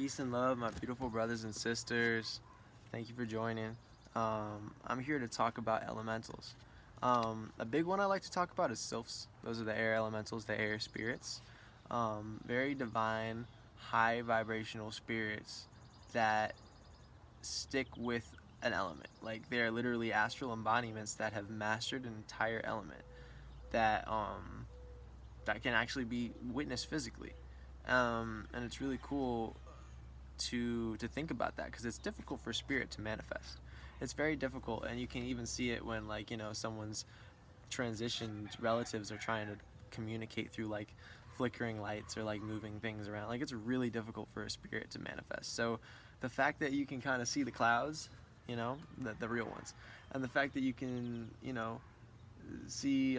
Peace and love, my beautiful brothers and sisters. Thank you for joining. I'm here to talk about elementals. A big one I like to talk about is sylphs. Those are the air elementals, the air spirits. Very divine, high vibrational spirits that stick with an element. Like they're literally astral embodiments that have mastered an entire element that can actually be witnessed physically. And it's really cool to think about that because it's difficult for spirit to manifest. It's very difficult, and you can even see it when someone's transitioned relatives are trying to communicate through like flickering lights or like moving things around. Like it's really difficult for a spirit to manifest. So the fact that you can kind of see the clouds, the real ones, and the fact that you can see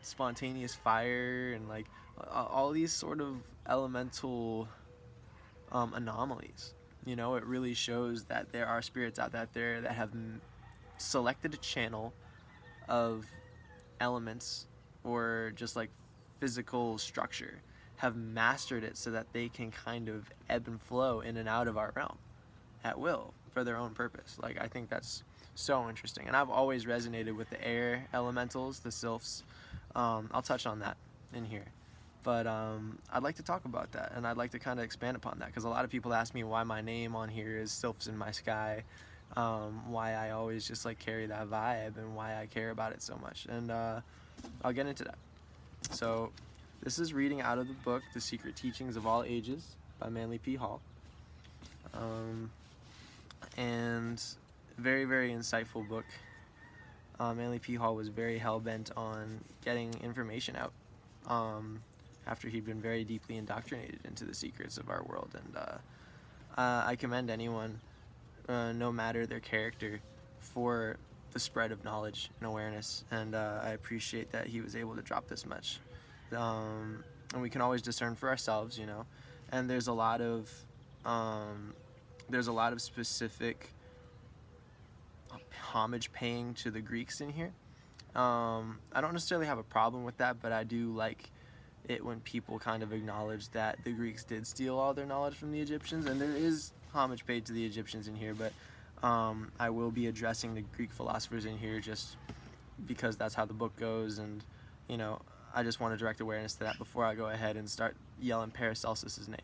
spontaneous fire and like all these sort of elemental anomalies. It really shows that there are spirits out there that have selected a channel of elements or just like physical structure, have mastered it so that they can kind of ebb and flow in and out of our realm at will for their own purpose. Like I think that's so interesting, and I've always resonated with the air elementals, the sylphs. I'll touch on that in here. But I'd like to talk about that, and I'd like to kind of expand upon that, because a lot of people ask me why my name on here is Sylphs in My Sky, why I always just like carry that vibe, and why I care about it so much, and I'll get into that. So this is reading out of the book The Secret Teachings of All Ages by Manly P. Hall, and very, very insightful book. Manly P. Hall was very hell-bent on getting information out after he'd been very deeply indoctrinated into the secrets of our world, and I commend anyone, no matter their character, for the spread of knowledge and awareness, and I appreciate that he was able to drop this much. And we can always discern for ourselves, and there's a lot of specific homage paying to the Greeks in here. I don't necessarily have a problem with that, but I do like it when people kind of acknowledge that the Greeks did steal all their knowledge from the Egyptians, and there is homage paid to the Egyptians in here, but I will be addressing the Greek philosophers in here just because that's how the book goes, and I just want to direct awareness to that before I go ahead and start yelling Paracelsus's name,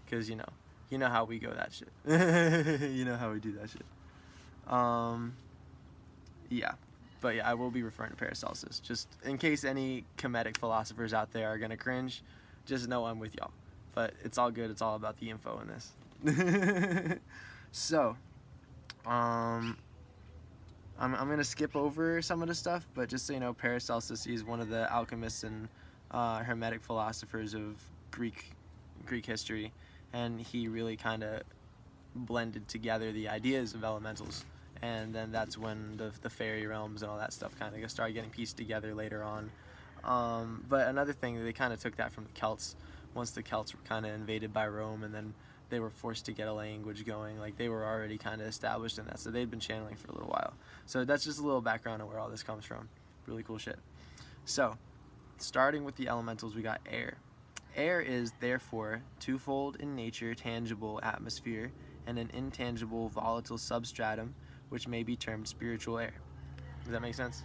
because you know how we go that shit. You know how we do that shit. Yeah. But yeah, I will be referring to Paracelsus. Just in case any Kemetic philosophers out there are going to cringe, just know I'm with y'all. But it's all good. It's all about the info in this. So, I'm going to skip over some of the stuff, but just so you know, Paracelsus is one of the alchemists and Hermetic philosophers of Greek history, and he really kind of blended together the ideas of elementals. And then that's when the fairy realms and all that stuff kind of started getting pieced together later on. But another thing, they kind of took that from the Celts. Once the Celts were kind of invaded by Rome, and then they were forced to get a language going, like they were already kind of established in that, so they'd been channeling for a little while. So that's just a little background on where all this comes from. Really cool shit. So, starting with the elementals, we got air. Air is, therefore, twofold in nature, tangible atmosphere, and an intangible volatile substratum, which may be termed spiritual air. Does that make sense?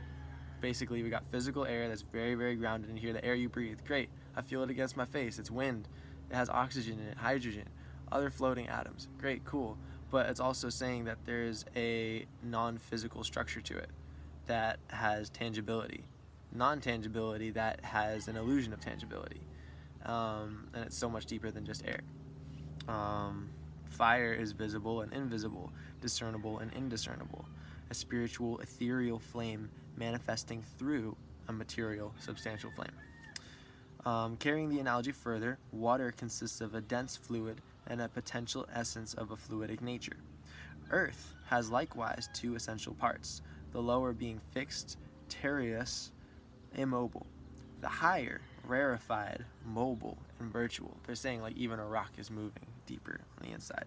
Basically, we got physical air that's very, very grounded in here. The air you breathe, great. I feel it against my face. It's wind. It has oxygen in it, hydrogen, other floating atoms. Great, cool. But it's also saying that there's a non-physical structure to it that has tangibility. Non-tangibility that has an illusion of tangibility. And it's so much deeper than just air. Fire is visible and invisible, discernible and indiscernible, a spiritual, ethereal flame manifesting through a material, substantial flame. Carrying the analogy further, water consists of a dense fluid and a potential essence of a fluidic nature. Earth has likewise two essential parts, the lower being fixed, terreous, immobile, the higher, rarefied, mobile, and virtual. They're saying like even a rock is moving deeper on the inside.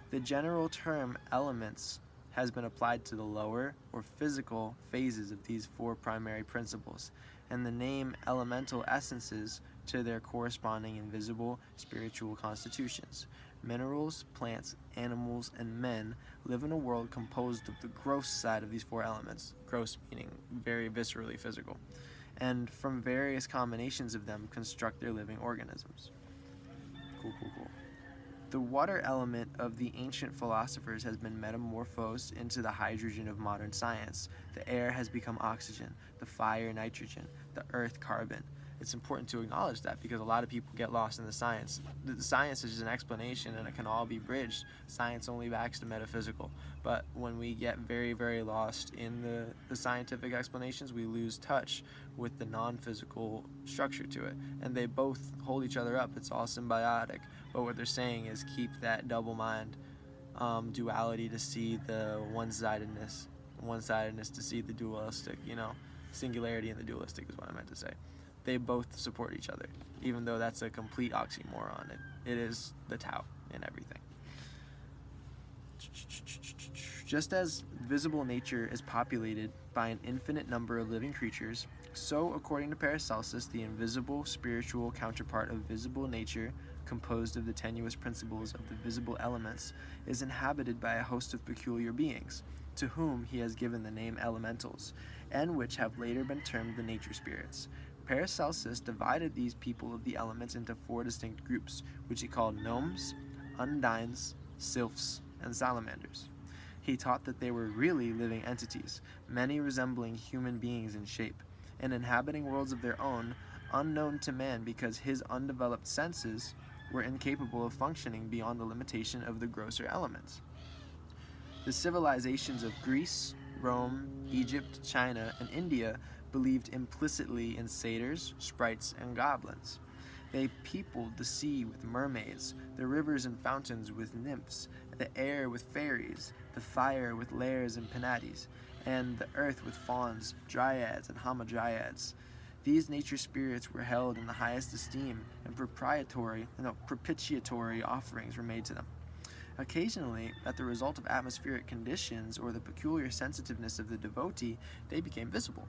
The general term elements has been applied to the lower or physical phases of these four primary principles, and the name elemental essences to their corresponding invisible spiritual constitutions. Minerals, plants, animals, and men live in a world composed of the gross side of these four elements, gross meaning very viscerally physical, and from various combinations of them construct their living organisms. Cool. The water element of the ancient philosophers has been metamorphosed into the hydrogen of modern science. The air has become oxygen, the fire nitrogen, the earth carbon. It's important to acknowledge that because a lot of people get lost in the science. The science is just an explanation and it can all be bridged. Science only backs the metaphysical. But when we get very, very lost in the scientific explanations, we lose touch with the non-physical structure to it. And they both hold each other up. It's all symbiotic. But what they're saying is keep that double mind duality to see the one-sidedness to see the dualistic, singularity and the dualistic is what I meant to say. They both support each other, even though that's a complete oxymoron. It is the Tao in everything. Just as visible nature is populated by an infinite number of living creatures, so, according to Paracelsus, the invisible spiritual counterpart of visible nature, composed of the tenuous principles of the visible elements, is inhabited by a host of peculiar beings, to whom he has given the name elementals, and which have later been termed the nature spirits. Paracelsus divided these people of the elements into four distinct groups, which he called gnomes, undines, sylphs, and salamanders. He taught that they were really living entities, many resembling human beings in shape, and inhabiting worlds of their own, unknown to man because his undeveloped senses were incapable of functioning beyond the limitation of the grosser elements. The civilizations of Greece, Rome, Egypt, China, and India believed implicitly in satyrs, sprites, and goblins. They peopled the sea with mermaids, the rivers and fountains with nymphs, the air with fairies, the fire with lares and penates, and the earth with fauns, dryads, and hamadryads. These nature spirits were held in the highest esteem, and propitiatory offerings were made to them. Occasionally, as the result of atmospheric conditions or the peculiar sensitiveness of the devotee, they became visible.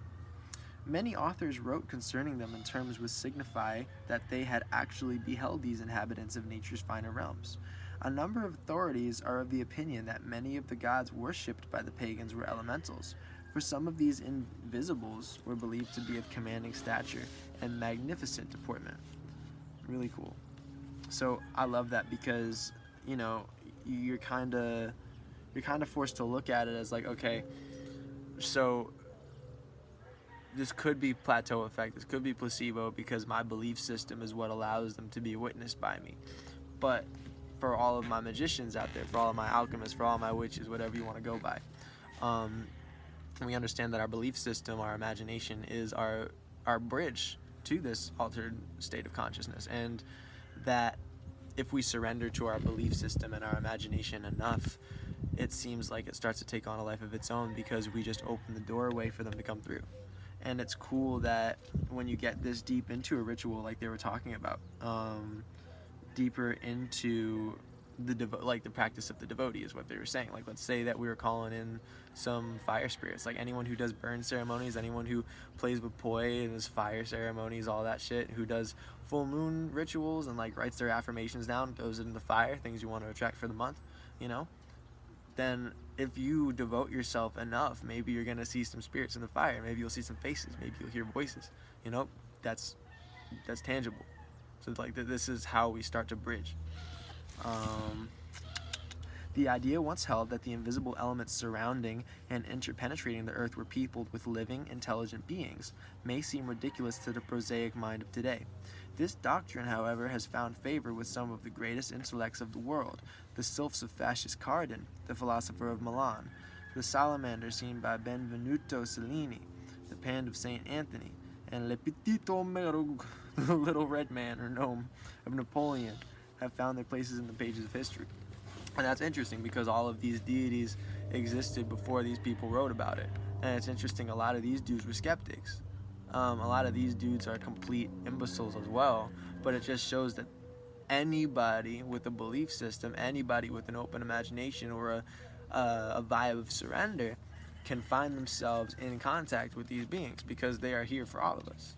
Many authors wrote concerning them in terms which signify that they had actually beheld these inhabitants of nature's finer realms. A number of authorities are of the opinion that many of the gods worshipped by the pagans were elementals, for some of these invisibles were believed to be of commanding stature and magnificent deportment. Really cool. So I love that because, you're kind of forced to look at it as like, okay, so this could be plateau effect, this could be placebo because my belief system is what allows them to be witnessed by me. But for all of my magicians out there, for all of my alchemists, for all my witches, whatever you want to go by, we understand that our belief system, our imagination is our bridge to this altered state of consciousness, and that if we surrender to our belief system and our imagination enough, it seems like it starts to take on a life of its own because we just open the doorway for them to come through. And it's cool that when you get this deep into a ritual like they were talking about, deeper into the practice of the devotee is what they were saying. Like, let's say that we were calling in some fire spirits, like anyone who does burn ceremonies, anyone who plays with poi and does fire ceremonies, all that shit, who does full moon rituals and like writes their affirmations down, throws it in the fire, things you want to attract for the month, then if you devote yourself enough, maybe you're gonna see some spirits in the fire, maybe you'll see some faces, maybe you'll hear voices, that's tangible. So like this is how we start to bridge. The idea once held that the invisible elements surrounding and interpenetrating the earth were peopled with living, intelligent beings may seem ridiculous to the prosaic mind of today. This doctrine, however, has found favor with some of the greatest intellects of the world, the sylphs of Fascist Cardan, the philosopher of Milan, the salamander seen by Benvenuto Cellini, the Pan of St. Anthony, and Le Petit Homme, the little red man or gnome of Napoleon, have found their places in the pages of history. And that's interesting because all of these deities existed before these people wrote about it. And it's interesting, a lot of these dudes were skeptics. A lot of these dudes are complete imbeciles as well, but it just shows that anybody with a belief system, anybody with an open imagination or a vibe of surrender can find themselves in contact with these beings because they are here for all of us.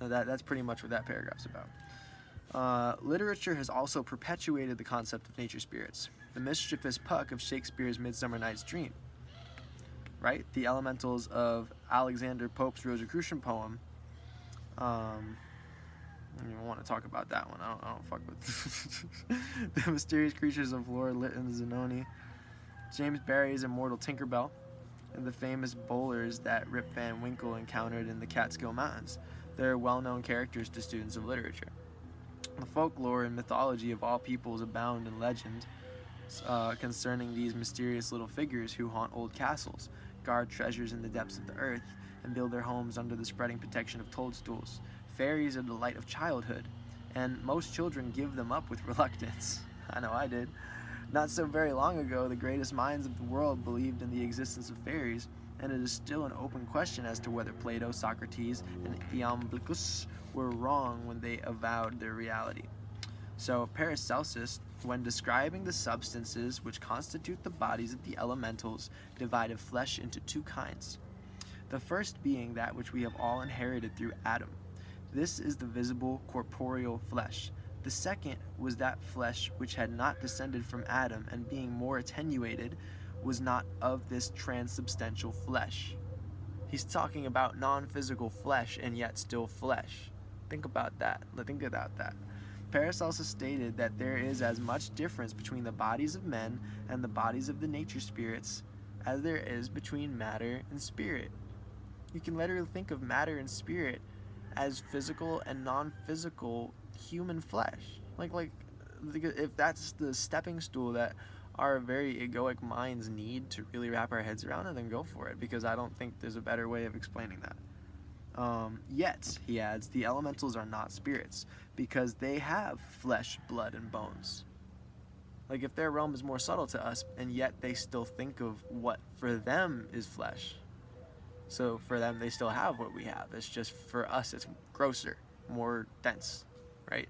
That's pretty much what that paragraph's about. Literature has also perpetuated the concept of nature spirits. The mischievous Puck of Shakespeare's Midsummer Night's Dream, right? The elementals of Alexander Pope's Rosicrucian poem. I don't even want to talk about that one. I don't fuck with the mysterious creatures of Lord Lytton's Zanoni, James Barrie's immortal Tinkerbell, and the famous bowlers that Rip Van Winkle encountered in the Catskill Mountains. They're well-known characters to students of literature. The folklore and mythology of all peoples abound in legend concerning these mysterious little figures who haunt old castles, guard treasures in the depths of the earth, and build their homes under the spreading protection of toadstools. Fairies are the light of childhood, and most children give them up with reluctance. I know I did. Not so very long ago, the greatest minds of the world believed in the existence of fairies, and it is still an open question as to whether Plato, Socrates, and Iamblichus were wrong when they avowed their reality. So Paracelsus, when describing the substances which constitute the bodies of the elementals, divided flesh into two kinds. The first being that which we have all inherited through Adam. This is the visible corporeal flesh. The second was that flesh which had not descended from Adam, and being more attenuated, was not of this transubstantial flesh. He's talking about non-physical flesh, and yet still flesh. Think about that. Paracelsus stated that there is as much difference between the bodies of men and the bodies of the nature spirits as there is between matter and spirit. You can literally think of matter and spirit as physical and non-physical human flesh. Like if that's the stepping stool that our very egoic minds need to really wrap our heads around it, then go for it, because I don't think there's a better way of explaining that. Yet, he adds, the elementals are not spirits, because they have flesh, blood, and bones. Like, if their realm is more subtle to us, and yet they still think of what for them is flesh. So for them, they still have what we have. It's just for us, it's grosser, more dense, right?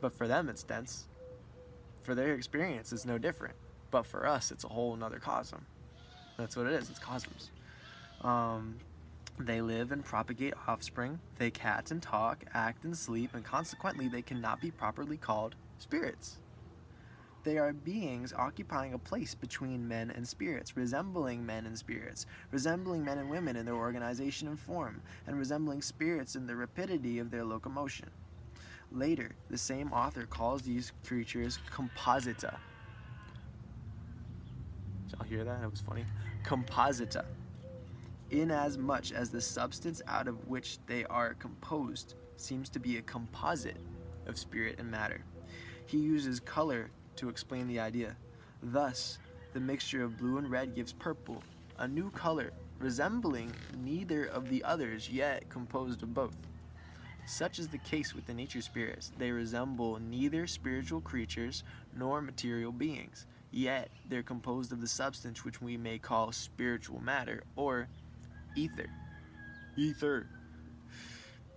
But for them, it's dense. For their experience, it's no different. But for us, it's a whole nother cosm. That's what it is. It's cosmos. They live and propagate offspring. They cat and talk, act and sleep, and consequently, they cannot be properly called spirits. They are beings occupying a place between men and spirits, resembling men and spirits, resembling men and women in their organization and form, and resembling spirits in the rapidity of their locomotion. Later, the same author calls these creatures composita. Did y'all hear that? That was funny. Composita. Inasmuch as the substance out of which they are composed seems to be a composite of spirit and matter. He uses color to explain the idea. Thus, the mixture of blue and red gives purple, a new color, resembling neither of the others, yet composed of both. Such is the case with the nature spirits. They resemble neither spiritual creatures nor material beings, yet they're composed of the substance which we may call spiritual matter, or ether.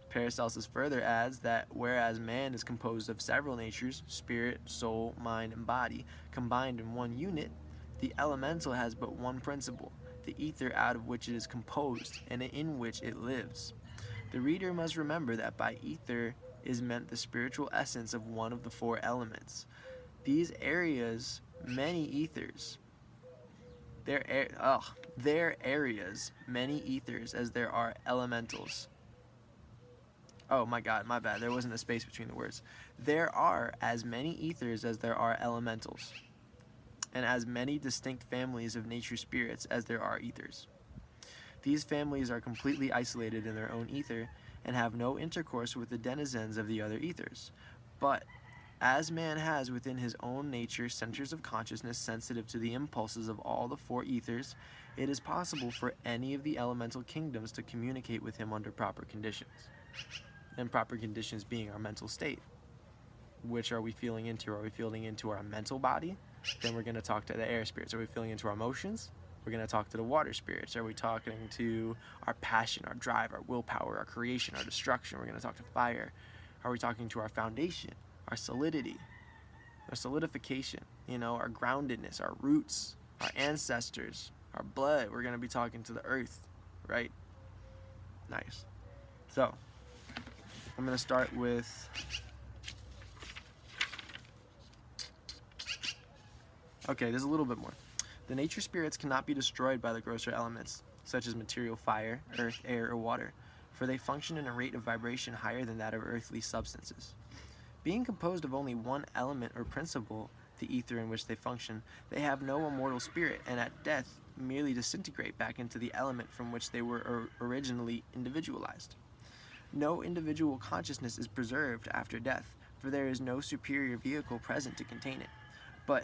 Paracelsus further adds that whereas man is composed of several natures, spirit, soul, mind, and body, combined in one unit, the elemental has but one principle, the ether out of which it is composed, and in which it lives. The reader must remember that by ether is meant the spiritual essence of one of the four elements. These areas, many ethers. Their areas, many ethers as there are elementals. Oh my god, my bad. There wasn't a space between the words. There are as many ethers as there are elementals, and as many distinct families of nature spirits as there are ethers. These families are completely isolated in their own ether and have no intercourse with the denizens of the other ethers. But as man has within his own nature centers of consciousness sensitive to the impulses of all the four ethers, it is possible for any of the elemental kingdoms to communicate with him under proper conditions. And proper conditions being our mental state. Which are we feeling into? Are we feeling into our mental body? Then we're going to talk to the air spirits. Are we feeling into our emotions? We're going to talk to the water spirits. Are we talking to our passion, our drive, our willpower, our creation, our destruction? We're going to talk to fire. Are we talking to our foundation, our solidity, our solidification, our groundedness, our roots, our ancestors, our blood? We're going to be talking to the earth, right? Nice. So, I'm going to start with... Okay, there's a little bit more. The nature spirits cannot be destroyed by the grosser elements, such as material fire, earth, air, or water, for they function in a rate of vibration higher than that of earthly substances. Being composed of only one element or principle, the ether in which they function, they have no immortal spirit, and at death merely disintegrate back into the element from which they were originally individualized. No individual consciousness is preserved after death, for there is no superior vehicle present to contain it. But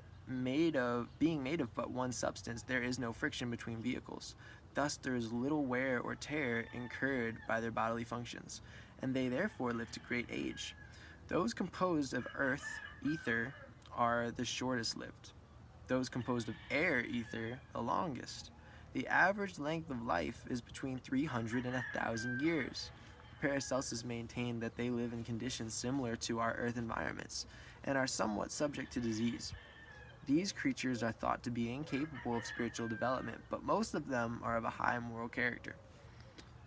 being made of but one substance, there is no friction between vehicles. Thus there is little wear or tear incurred by their bodily functions, and they therefore live to great age. Those composed of earth, ether, are the shortest lived. Those composed of air, ether, the longest. The average length of life is between 300 and 1,000 years. Paracelsus maintained that they live in conditions similar to our earth environments, and are somewhat subject to disease. These creatures are thought to be incapable of spiritual development, but most of them are of a high moral character.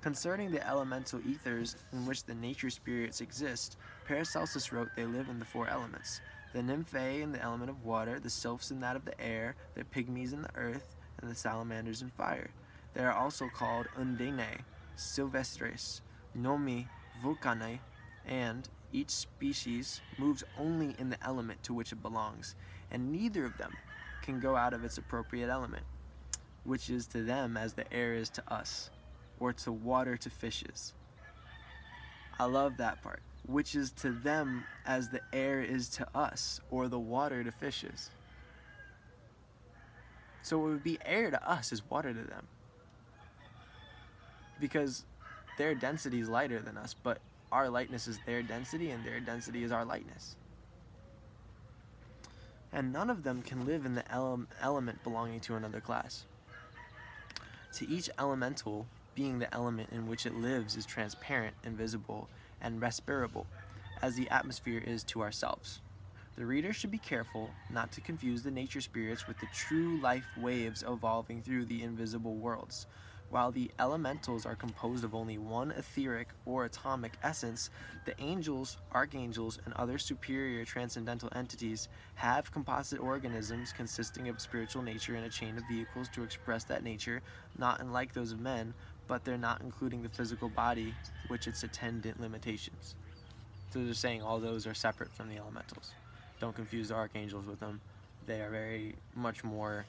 Concerning the elemental ethers in which the nature spirits exist, Paracelsus wrote they live in the 4 elements: the nymphae in the element of water, the sylphs in that of the air, the pygmies in the earth, and the salamanders in fire. They are also called undinae, sylvestres, gnomi, vulcanae, and each species moves only in the element to which it belongs, and neither of them can go out of its appropriate element, which is to them as the air is to us, or to water to fishes. I love that part. Which is to them as the air is to us, or the water to fishes. So it would be air to us is water to them, because their density is lighter than us, but our lightness is their density, and their density is our lightness. And none of them can live in the element belonging to another class. To each elemental, being the element in which it lives is transparent, invisible, and respirable, as the atmosphere is to ourselves. The reader should be careful not to confuse the nature spirits with the true life waves evolving through the invisible worlds. While the elementals are composed of only one etheric or atomic essence, the angels, archangels, and other superior transcendental entities have composite organisms consisting of spiritual nature and a chain of vehicles to express that nature, not unlike those of men, but they're not including the physical body, which its attendant limitations. So they're saying all those are separate from the elementals. Don't confuse the archangels with them. They are very much more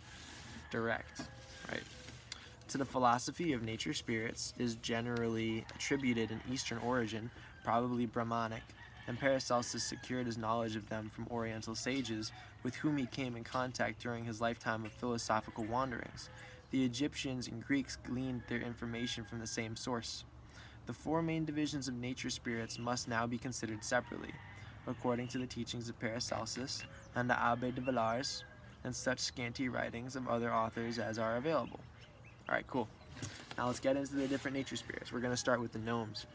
direct, right? To the philosophy of nature spirits is generally attributed an Eastern origin, probably Brahmanic, and Paracelsus secured his knowledge of them from Oriental sages with whom he came in contact during his lifetime of philosophical wanderings. The Egyptians and Greeks gleaned their information from the same source. The 4 main divisions of nature spirits must now be considered separately, according to the teachings of Paracelsus and the Abbé de Villars, and such scanty writings of other authors as are available. Alright, cool. Now let's get into the different nature spirits. We're going to start with the gnomes.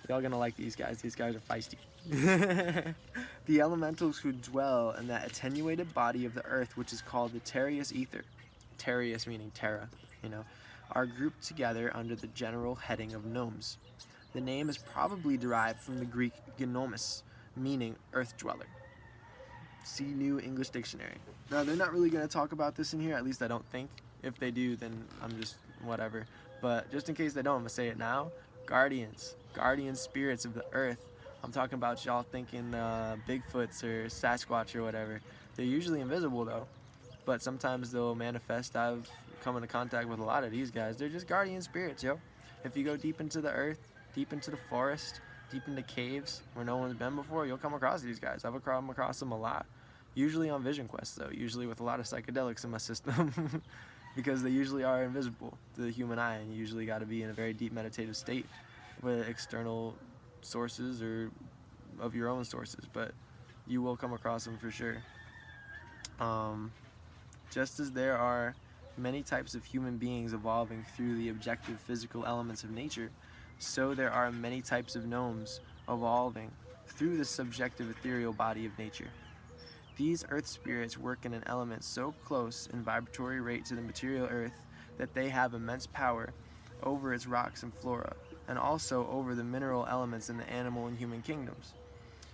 Y'all going to like these guys. These guys are feisty. The elementals who dwell in that attenuated body of the earth, which is called the terreous ether, terreous meaning terra, are grouped together under the general heading of gnomes. The name is probably derived from the Greek gnomes, meaning earth dweller. See New English Dictionary. Now, they're not really going to talk about this in here, at least I don't think. If they do, then I'm just whatever. But just in case they don't, I'm going to say it now. Guardians spirits of the earth. I'm talking about y'all thinking Bigfoots or Sasquatch or whatever. They're usually invisible though, but sometimes they'll manifest. I've come into contact with a lot of these guys. They're just guardian spirits, yo. If you go deep into the earth, deep into the forest, deep into caves where no one's been before, you'll come across these guys. I've come across them a lot. Usually on vision quests though, usually with a lot of psychedelics in my system. Because they usually are invisible to the human eye, and you usually got to be in a very deep meditative state with external sources or of your own sources, but you will come across them for sure. Just as there are many types of human beings evolving through the objective physical elements of nature, so there are many types of gnomes evolving through the subjective ethereal body of nature. These earth spirits work in an element so close in vibratory rate to the material earth that they have immense power over its rocks and flora. and also over the mineral elements in the animal and human kingdoms.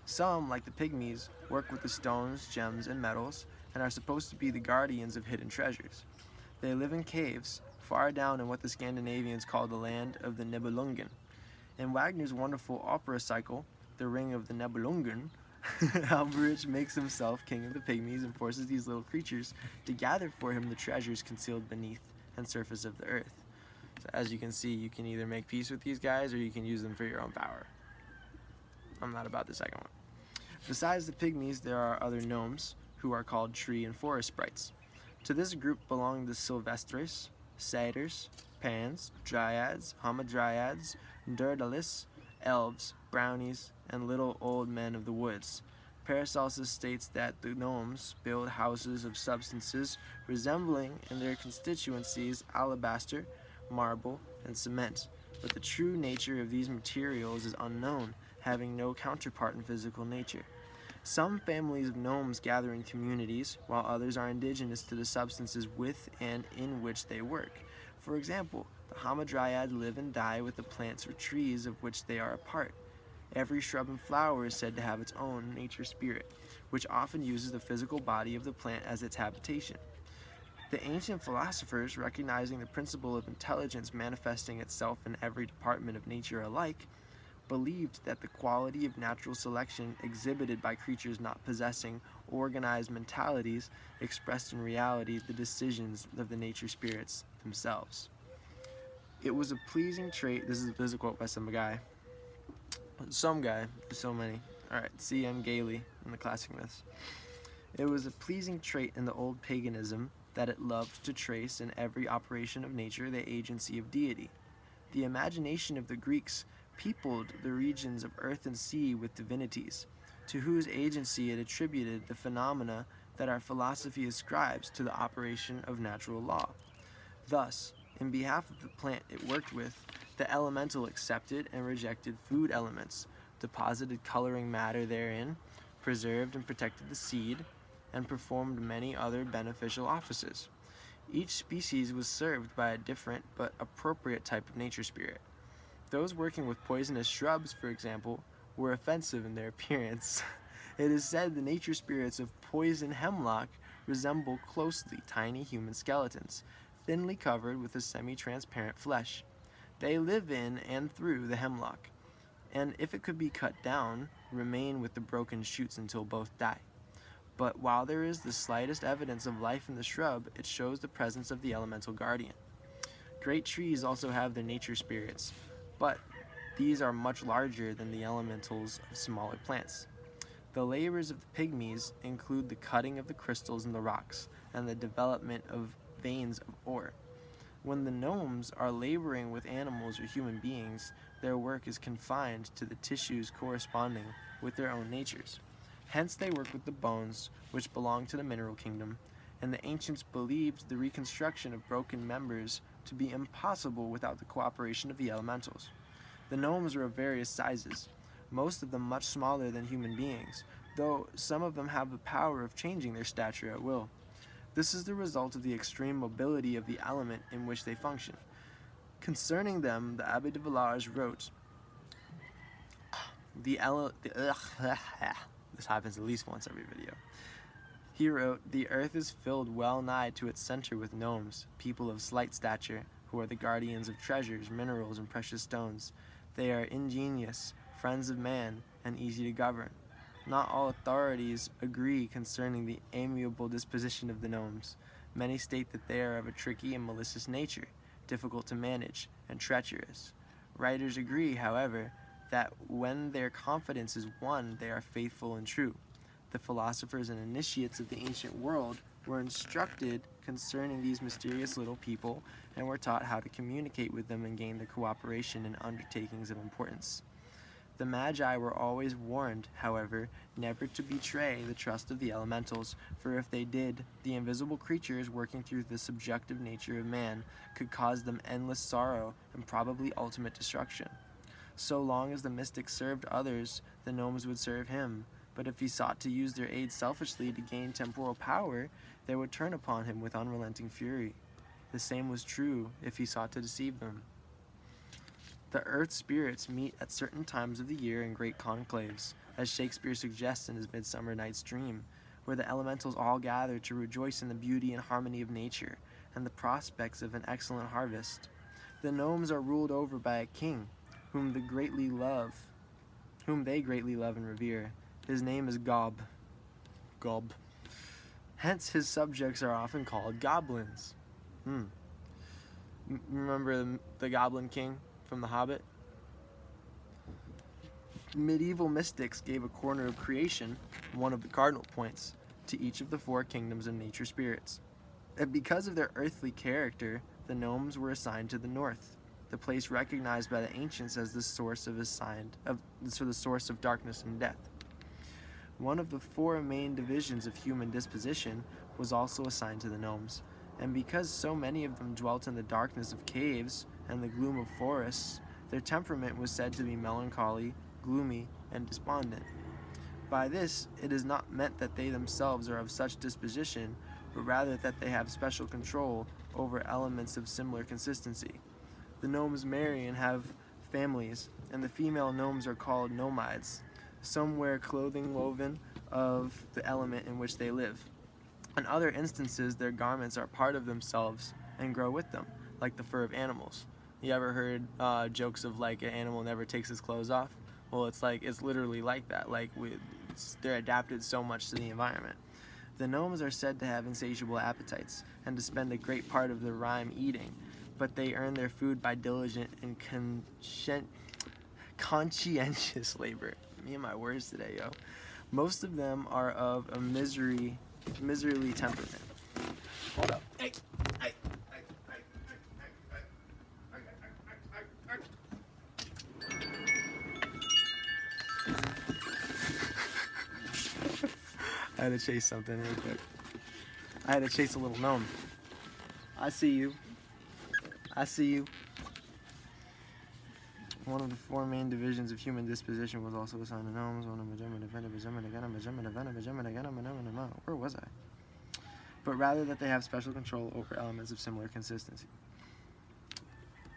Some, like the pygmies, work with the stones, gems, and metals, and are supposed to be the guardians of hidden treasures. They live in caves, far down in what the Scandinavians call the land of the Nibelungen. In Wagner's wonderful opera cycle, The Ring of the Nibelungen, Alberich makes himself king of the pygmies and forces these little creatures to gather for him the treasures concealed beneath and surface of the earth. So as you can see, you can either make peace with these guys or you can use them for your own power. I'm not about the second one. Besides the pygmies, there are other gnomes, who are called tree and forest sprites. To this group belong the sylvestres, satyrs, pans, dryads, hamadryads, durdalis, elves, brownies, and little old men of the woods. Paracelsus states that the gnomes build houses of substances resembling in their constituencies alabaster, marble, and cement, but the true nature of these materials is unknown, having no counterpart in physical nature. Some families of gnomes gather in communities, while others are indigenous to the substances with and in which they work. For example, the hamadryads live and die with the plants or trees of which they are a part. Every shrub and flower is said to have its own nature spirit, which often uses the physical body of the plant as its habitation. The ancient philosophers, recognizing the principle of intelligence manifesting itself in every department of nature alike, believed that the quality of natural selection exhibited by creatures not possessing organized mentalities expressed in reality the decisions of the nature spirits themselves. It was a pleasing trait, this is a quote by some guy, there's so many. Alright, C.M. Gailey in the Classic Myths. It was a pleasing trait in the old paganism that it loved to trace in every operation of nature the agency of deity. The imagination of the Greeks peopled the regions of earth and sea with divinities, to whose agency it attributed the phenomena that our philosophy ascribes to the operation of natural law. Thus, in behalf of the plant it worked with, the elemental accepted and rejected food elements, deposited coloring matter therein, preserved and protected the seed, and performed many other beneficial offices. Each species was served by a different but appropriate type of nature spirit. Those working with poisonous shrubs, for example, were offensive in their appearance. It is said the nature spirits of poison hemlock resemble closely tiny human skeletons, thinly covered with a semi-transparent flesh. They live in and through the hemlock, and if it could be cut down, remain with the broken shoots until both die. But while there is the slightest evidence of life in the shrub, it shows the presence of the elemental guardian. Great trees also have their nature spirits, but these are much larger than the elementals of smaller plants. The labors of the pygmies include the cutting of the crystals in the rocks and the development of veins of ore. When the gnomes are laboring with animals or human beings, their work is confined to the tissues corresponding with their own natures. Hence they work with the bones, which belong to the mineral kingdom, and the ancients believed the reconstruction of broken members to be impossible without the cooperation of the elementals. The gnomes are of various sizes, most of them much smaller than human beings, though some of them have the power of changing their stature at will. This is the result of the extreme mobility of the element in which they function. Concerning them, the Abbé de Villars wrote, this happens at least once every video. He wrote, "The earth is filled well nigh to its center with gnomes, people of slight stature, who are the guardians of treasures, minerals, and precious stones. They are ingenious, friends of man, and easy to govern. Not all authorities agree concerning the amiable disposition of the gnomes. Many state that they are of a tricky and malicious nature, difficult to manage, and treacherous. Writers agree, however, that when their confidence is won, they are faithful and true. The philosophers and initiates of the ancient world were instructed concerning these mysterious little people and were taught how to communicate with them and gain their cooperation in undertakings of importance. The Magi were always warned, however, never to betray the trust of the elementals, for if they did, the invisible creatures working through the subjective nature of man could cause them endless sorrow and probably ultimate destruction. So long as the mystic served others, the gnomes would serve him, but if he sought to use their aid selfishly to gain temporal power, they would turn upon him with unrelenting fury. The same was true if he sought to deceive them." The earth spirits meet at certain times of the year in great conclaves, as Shakespeare suggests in his Midsummer Night's Dream, where the elementals all gather to rejoice in the beauty and harmony of nature and the prospects of an excellent harvest. The gnomes are ruled over by a king, whom they greatly love and revere. His name is Gob. Hence, his subjects are often called goblins. Remember the Goblin King from The Hobbit? Medieval mystics gave a corner of creation, one of the cardinal points, to each of the 4 kingdoms of nature spirits. And because of their earthly character, the gnomes were assigned to the north, the place recognized by the ancients as the source of darkness and death. One of the 4 main divisions of human disposition was also assigned to the gnomes, and because so many of them dwelt in the darkness of caves and the gloom of forests, their temperament was said to be melancholy, gloomy, and despondent. By this, it is not meant that they themselves are of such disposition, but rather that they have special control over elements of similar consistency. The gnomes marry and have families, and the female gnomes are called nomides. Some wear clothing woven of the element in which they live. In other instances, their garments are part of themselves and grow with them, like the fur of animals. You ever heard jokes of like an animal never takes his clothes off? Well, it's literally like that. They're adapted so much to the environment. The gnomes are said to have insatiable appetites and to spend a great part of their rime eating, but they earn their food by diligent and conscientious labor. Me and my words today, yo. Most of them are of a miserly temperament. Hold up. Hey. I had to chase something real quick. I had to chase a little gnome. I see you. One of the 4 main divisions of human disposition was also assigned to gnomes. Where was I? But rather that they have special control over elements of similar consistency.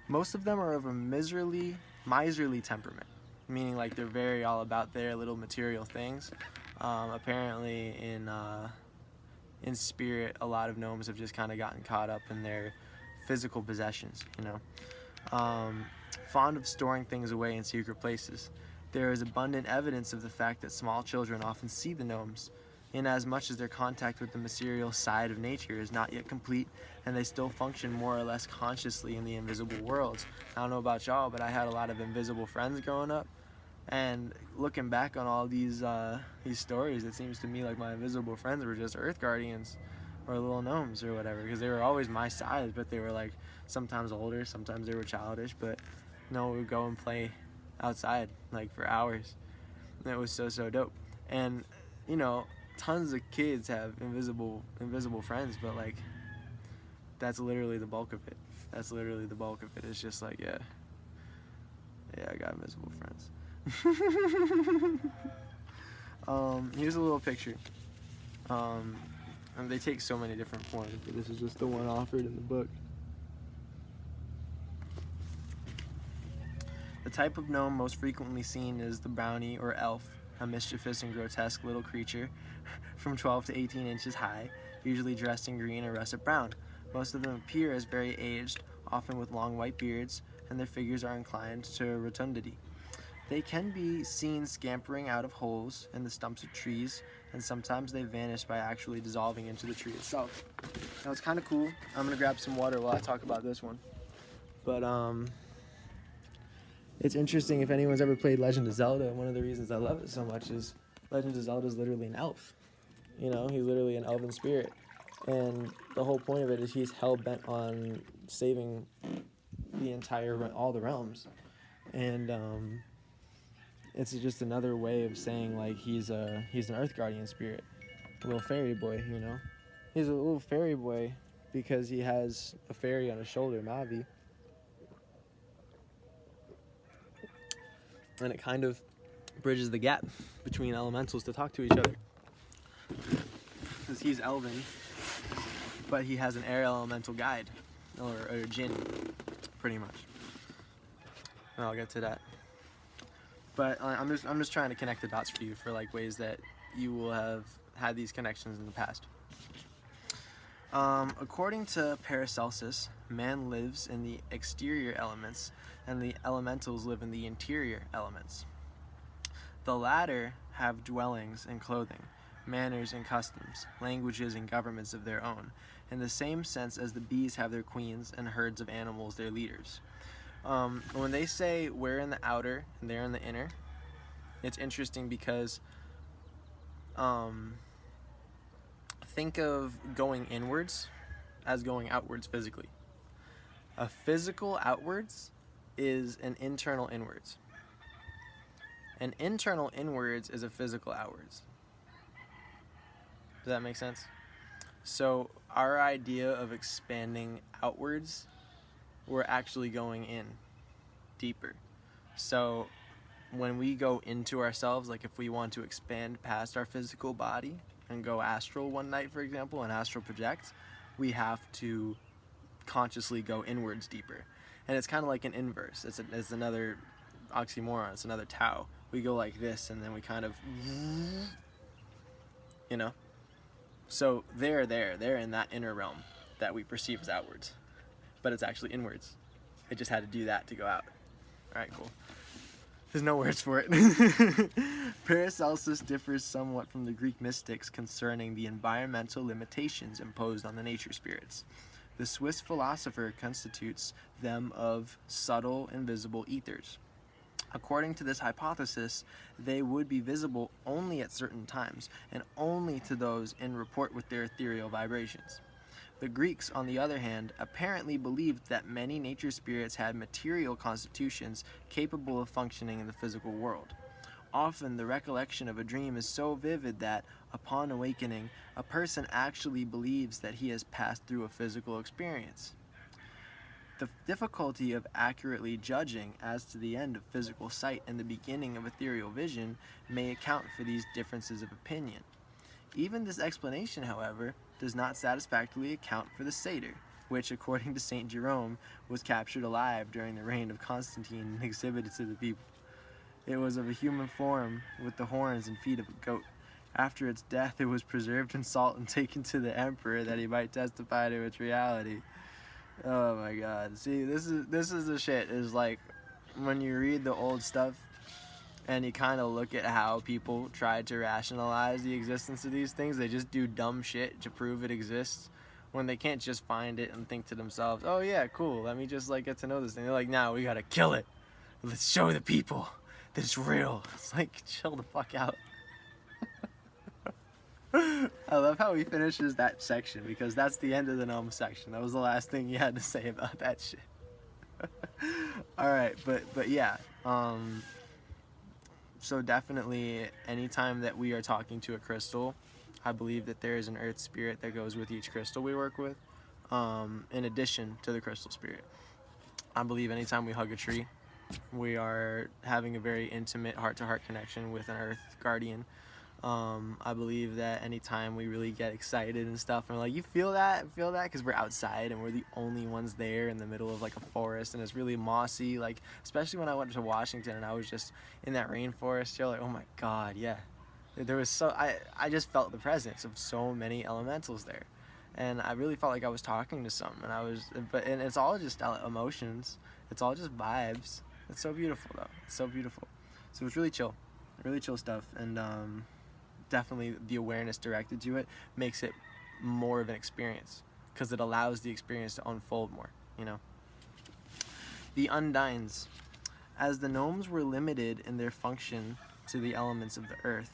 Most of them are of a miserly temperament, meaning like they're very all about their little material things. Apparently in spirit, a lot of gnomes have just kind of gotten caught up in their physical possessions, fond of storing things away in secret places. There is abundant evidence of the fact that small children often see the gnomes, inasmuch as their contact with the material side of nature is not yet complete, and they still function more or less consciously in the invisible worlds. I don't know about y'all, but I had a lot of invisible friends growing up, and looking back on all these stories, it seems to me like my invisible friends were just earth guardians or little gnomes or whatever, because they were always my size, but they were like sometimes older, sometimes they were childish, but we would go and play outside like for hours, and it was so dope. And tons of kids have invisible friends, but like that's literally the bulk of it. It's just like, yeah, I got invisible friends. Here's a little picture. And they take so many different forms, but this is just the one offered in the book. The type of gnome most frequently seen is the brownie or elf, a mischievous and grotesque little creature from 12 to 18 inches high, usually dressed in green or russet brown. Most of them appear as very aged, often with long white beards, and their figures are inclined to rotundity. They can be seen scampering out of holes in the stumps of trees, and sometimes they vanish by actually dissolving into the tree itself. Now it's kind of cool. I'm gonna grab some water while I talk about this one. But it's interesting if anyone's ever played Legend of Zelda. One of the reasons I love it so much is Legend of Zelda is literally an elf. He's literally an elven spirit, and the whole point of it is he's hell-bent on saving all the realms, and it's just another way of saying like he's an earth guardian spirit, a little fairy boy. He's a little fairy boy because he has a fairy on his shoulder, Mavi, and it kind of bridges the gap between elementals to talk to each other, because he's elven, but he has an air elemental guide, or a djinn, pretty much. and I'll get to that. But I'm just trying to connect the dots for you for like ways that you will have had these connections in the past. According to Paracelsus, man lives in the exterior elements, and the elementals live in the interior elements. The latter have dwellings and clothing, manners and customs, languages and governments of their own, in the same sense as the bees have their queens and herds of animals their leaders. When they say we're in the outer and they're in the inner, it's interesting because think of going inwards as going outwards physically. A physical outwards is an internal inwards. An internal inwards is a physical outwards. Does that make sense? So our idea of expanding outwards, we're actually going in deeper. So when we go into ourselves, like if we want to expand past our physical body and go astral one night, for example, and astral project, we have to consciously go inwards deeper. And it's kind of like an inverse. It's another oxymoron. It's another Tao. We go like this, and then we kind of, you know? So they're in that inner realm that we perceive as outwards. But it's actually inwards. It just had to do that to go out. All right, cool. There's no words for it. Paracelsus differs somewhat from the Greek mystics concerning the environmental limitations imposed on the nature spirits. The Swiss philosopher constitutes them of subtle, invisible ethers. According to this hypothesis, they would be visible only at certain times, and only to those in rapport with their ethereal vibrations. The Greeks, on the other hand, apparently believed that many nature spirits had material constitutions capable of functioning in the physical world. Often, the recollection of a dream is so vivid that, upon awakening, a person actually believes that he has passed through a physical experience. The difficulty of accurately judging as to the end of physical sight and the beginning of ethereal vision may account for these differences of opinion. Even this explanation, however, does not satisfactorily account for the satyr, which, according to St. Jerome, was captured alive during the reign of Constantine and exhibited to the people. It was of a human form, with the horns and feet of a goat. After its death, it was preserved in salt and taken to the emperor that he might testify to its reality. Oh my God! See, this is the shit. Is like when you read the old stuff, and you kind of look at how people try to rationalize the existence of these things. They just do dumb shit to prove it exists, when they can't just find it and think to themselves, "Oh yeah, cool. Let me just like get to know this thing." They're like, "Nah, we gotta kill it. Let's show the people that it's real." It's like, chill the fuck out. I love how he finishes that section, because that's the end of the Gnome section. That was the last thing he had to say about that shit. Alright, but yeah. So definitely, anytime that we are talking to a crystal, I believe that there is an earth spirit that goes with each crystal we work with, in addition to the crystal spirit. I believe anytime we hug a tree, we are having a very intimate heart-to-heart connection with an earth guardian. I believe that anytime we really get excited and stuff, and we're like, you feel that? Because we're outside and we're the only ones there in the middle of like a forest, and it's really mossy, like, especially when I went to Washington and I was just in that rainforest, you're like, oh my God, yeah. There was I just felt the presence of so many elementals there. And I really felt like I was talking to some, and it's all just emotions. It's all just vibes. It's so beautiful though. It's so beautiful. So it's really chill stuff, and definitely the awareness directed to it makes it more of an experience, because it allows the experience to unfold more, you know. The Undines. As the Gnomes were limited in their function to the elements of the earth,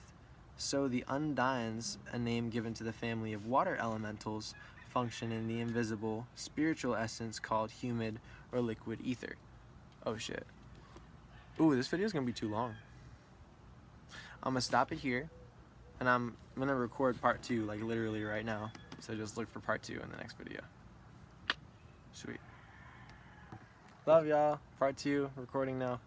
so the Undines, a name given to the family of water elementals, function in the invisible, spiritual essence called humid or liquid ether. Oh shit. Ooh, this video is gonna be too long. I'm gonna stop it here, and I'm gonna record part 2, like literally right now. So just look for part 2 in the next video. Sweet. Love y'all. Part 2, recording now.